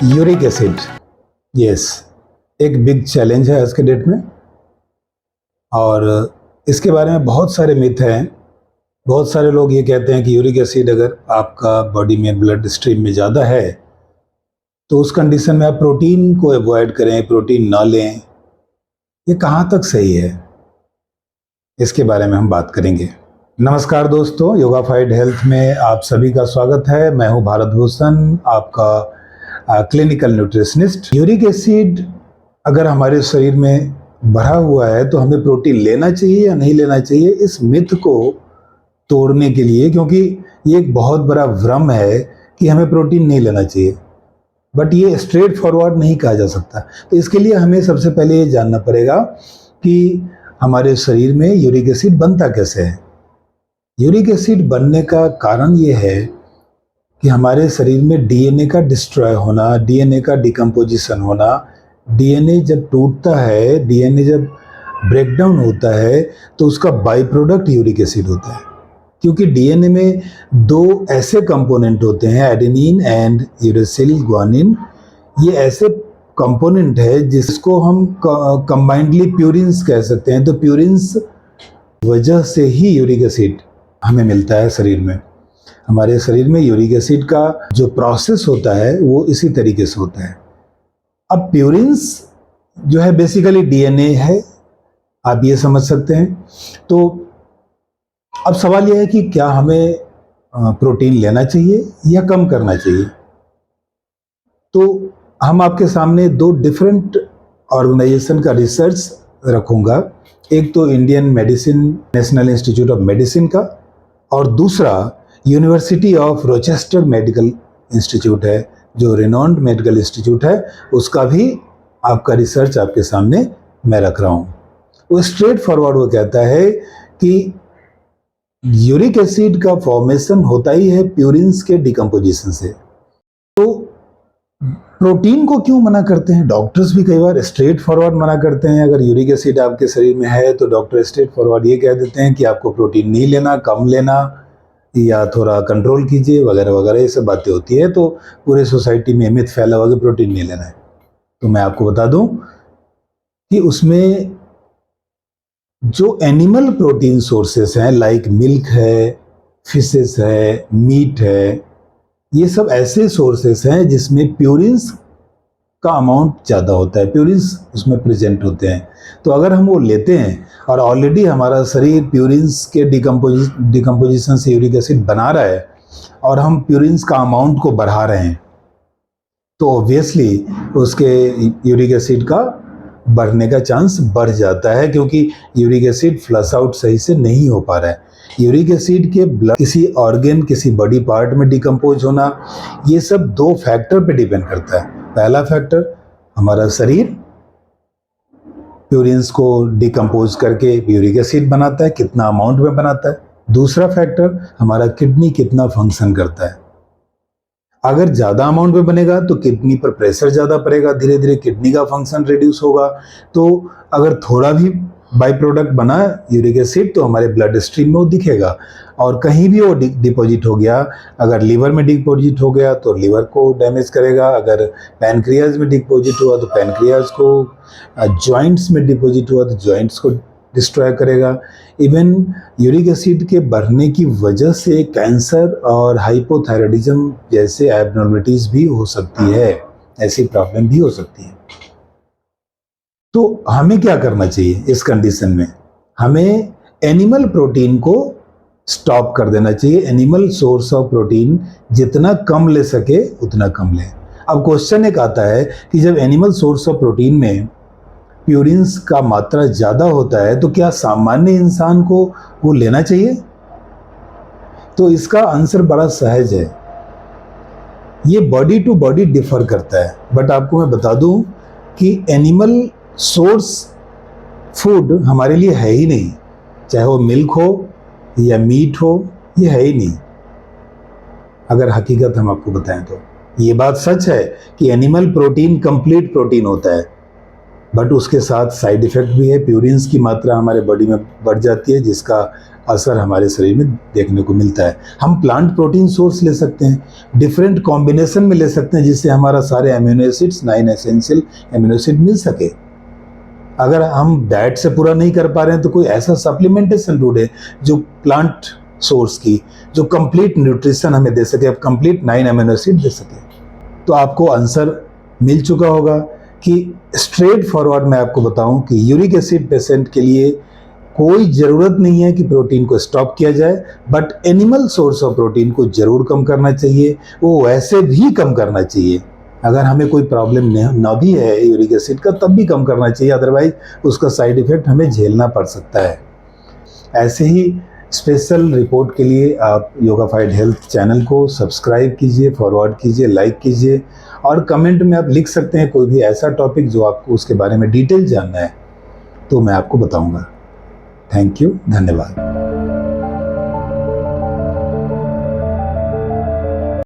Uric acid, yes, एक big challenge है आज के डेट में। और इसके बारे में बहुत सारे मिथ हैं। बहुत सारे लोग ये कहते हैं कि यूरिक एसिड अगर आपका बॉडी में ब्लड स्ट्रीम में ज़्यादा है तो उस कंडीशन में आप प्रोटीन को अवॉइड करें, प्रोटीन ना लें। ये कहाँ तक सही है, इसके बारे में हम बात करेंगे। नमस्कार दोस्तों, योगा फाइट हेल्थ में आप सभी का स्वागत है। मैं हूँ भारत भूषण, आपका क्लिनिकल न्यूट्रिशनिस्ट। यूरिक एसिड अगर हमारे शरीर में बढ़ा हुआ है तो हमें प्रोटीन लेना चाहिए या नहीं लेना चाहिए, इस मिथ को तोड़ने के लिए, क्योंकि ये एक बहुत बड़ा भ्रम है कि हमें प्रोटीन नहीं लेना चाहिए, बट ये स्ट्रेट फॉरवर्ड नहीं कहा जा सकता। तो इसके लिए हमें सबसे पहले ये जानना पड़ेगा कि हमारे शरीर में यूरिक एसिड बनता कैसे है। यूरिक एसिड बनने का कारण ये है कि हमारे शरीर में डीएनए का डिस्ट्रॉय होना, डीएनए का डिकम्पोजिशन होना। डीएनए जब टूटता है, डीएनए जब ब्रेकडाउन होता है तो उसका बाई प्रोडक्ट यूरिक एसिड होता है। क्योंकि डीएनए में दो ऐसे कंपोनेंट होते हैं, एडेनिन एंड यूरेसिल ग्वानिन। ये ऐसे कंपोनेंट है जिसको हम कंबाइंडली प्यूरिन्स कह सकते हैं। तो प्यूरिन्स वजह से ही यूरिक एसिड हमें मिलता है शरीर में। हमारे शरीर में यूरिक एसिड का जो प्रोसेस होता है वो इसी तरीके से होता है। अब प्यूरिन्स जो है बेसिकली डीएनए है, आप ये समझ सकते हैं। तो अब सवाल यह है कि क्या हमें प्रोटीन लेना चाहिए या कम करना चाहिए। तो हम आपके सामने दो डिफरेंट ऑर्गेनाइजेशन का रिसर्च रखूंगा। एक तो Indian medicine national institute of medicine का, और दूसरा university of Rochester medical institute है, जो रिनॉन्ड मेडिकल इंस्टीट्यूट है, उसका भी आपका रिसर्च आपके सामने मैं रख रहा हूँ। वो स्ट्रेट फॉरवर्ड वो कहता है कि यूरिक एसिड का फॉर्मेशन होता ही है प्यूरिन्स के डिकम्पोजिशन से। तो प्रोटीन को क्यों मना करते हैं? डॉक्टर्स भी कई बार स्ट्रेट फॉरवर्ड मना करते हैं। अगर यूरिक एसिड आपके शरीर में है तो डॉक्टर स्ट्रेट फॉरवर्ड ये कह देते हैं कि आपको प्रोटीन नहीं लेना, कम लेना, या थोड़ा कंट्रोल कीजिए, वगैरह वगैरह, ये सब बातें होती है। तो पूरे सोसाइटी में मिथ फैला हुआ कि प्रोटीन नहीं लेना है। तो मैं आपको बता दूं कि उसमें जो एनिमल प्रोटीन सोर्सेस हैं, लाइक मिल्क है, फिशेस है, मीट है, ये सब ऐसे सोर्सेस हैं जिसमें प्यूरिन्स का अमाउंट ज़्यादा होता है, प्यूरिन्स उसमें प्रेजेंट होते हैं। तो अगर हम वो लेते हैं और ऑलरेडी हमारा शरीर प्यूरिन्स के डिकम्पोजिशन से यूरिक एसिड बना रहा है और हम प्यूरिन्स का अमाउंट को बढ़ा रहे हैं, तो ऑब्वियसली उसके यूरिक एसिड का बढ़ने का चांस बढ़ जाता है, क्योंकि यूरिक एसिड फ्लश आउट सही से नहीं हो पा रहा है। यूरिक एसिड के ब्लड किसी ऑर्गन, किसी बॉडी पार्ट में डिकम्पोज होना, ये सब दो फैक्टर पे डिपेंड करता है। पहला फैक्टर, हमारा शरीर प्यूरिन्स को डिकम्पोज करके यूरिक एसिड बनाता है, कितना अमाउंट में बनाता है। दूसरा फैक्टर, हमारा किडनी कितना फंक्शन करता है। अगर ज़्यादा अमाउंट में बनेगा तो किडनी पर प्रेशर ज़्यादा पड़ेगा, धीरे धीरे किडनी का फंक्शन रिड्यूस होगा। तो अगर थोड़ा भी बाई प्रोडक्ट बना यूरिक एसिड तो हमारे ब्लड स्ट्रीम में वो दिखेगा, और कहीं भी वो डिपॉजिट हो गया, अगर लीवर में डिपॉजिट हो गया तो लीवर को डैमेज करेगा, अगर पैनक्रियाज में डिपॉजिट हुआ तो पैनक्रियाज को, जॉइंट्स में डिपॉजिट हुआ तो जॉइंट्स को डिस्ट्रॉय करेगा। इवन यूरिक एसिड के बढ़ने की वजह से कैंसर और हाइपोथायराइडिज्म जैसे एबनॉर्मलिटीज भी हो सकती है, ऐसी प्रॉब्लम भी हो सकती है। तो हमें क्या करना चाहिए इस कंडीशन में? हमें एनिमल प्रोटीन को स्टॉप कर देना चाहिए। एनिमल सोर्स ऑफ प्रोटीन जितना कम ले सके उतना कम ले। अब क्वेश्चन एक आता है कि जब एनिमल सोर्स ऑफ प्रोटीन में प्यूरिन्स का मात्रा ज़्यादा होता है तो क्या सामान्य इंसान को वो लेना चाहिए? तो इसका आंसर बड़ा सहज है। ये बॉडी टू बॉडी डिफर करता है, बट आपको मैं बता दूं कि एनिमल सोर्स फूड हमारे लिए है ही नहीं, चाहे वो मिल्क हो या मीट हो, ये है ही नहीं। अगर हकीकत हम आपको बताएं तो ये बात सच है कि एनिमल प्रोटीन कंप्लीट प्रोटीन होता है, बट उसके साथ साइड इफेक्ट भी है। प्यूरिन्स की मात्रा हमारे बॉडी में बढ़ जाती है, जिसका असर हमारे शरीर में देखने को मिलता है। हम प्लांट प्रोटीन सोर्स ले सकते हैं, डिफरेंट कॉम्बिनेशन में ले सकते हैं, जिससे हमारा सारे amino acids 9 essential amino acid मिल सके। अगर हम डाइट से पूरा नहीं कर पा रहे हैं तो कोई ऐसा सप्लीमेंटेशन ढूंढे जो प्लांट सोर्स की, जो कंप्लीट न्यूट्रिशन हमें दे सके, कंप्लीट 9 अमीनो एसिड दे सके। तो आपको आंसर मिल चुका होगा कि स्ट्रेट फॉरवर्ड मैं आपको बताऊं कि यूरिक एसिड पेशेंट के लिए कोई ज़रूरत नहीं है कि प्रोटीन को स्टॉप किया जाए, but animal source of protein को ज़रूर कम करना चाहिए, वो वैसे भी कम करना चाहिए। अगर हमें कोई प्रॉब्लम ना भी है यूरिक एसिड का तब भी कम करना चाहिए, अदरवाइज उसका साइड इफ़ेक्ट हमें झेलना पड़ सकता है। ऐसे ही स्पेशल रिपोर्ट के लिए आप योगाफाइड हेल्थ चैनल को सब्सक्राइब कीजिए, फॉरवर्ड कीजिए, लाइक कीजिए, और कमेंट में आप लिख सकते हैं कोई भी ऐसा टॉपिक जो आपको उसके बारे में डिटेल जानना है, तो मैं आपको बताऊंगा। थैंक यू, धन्यवाद।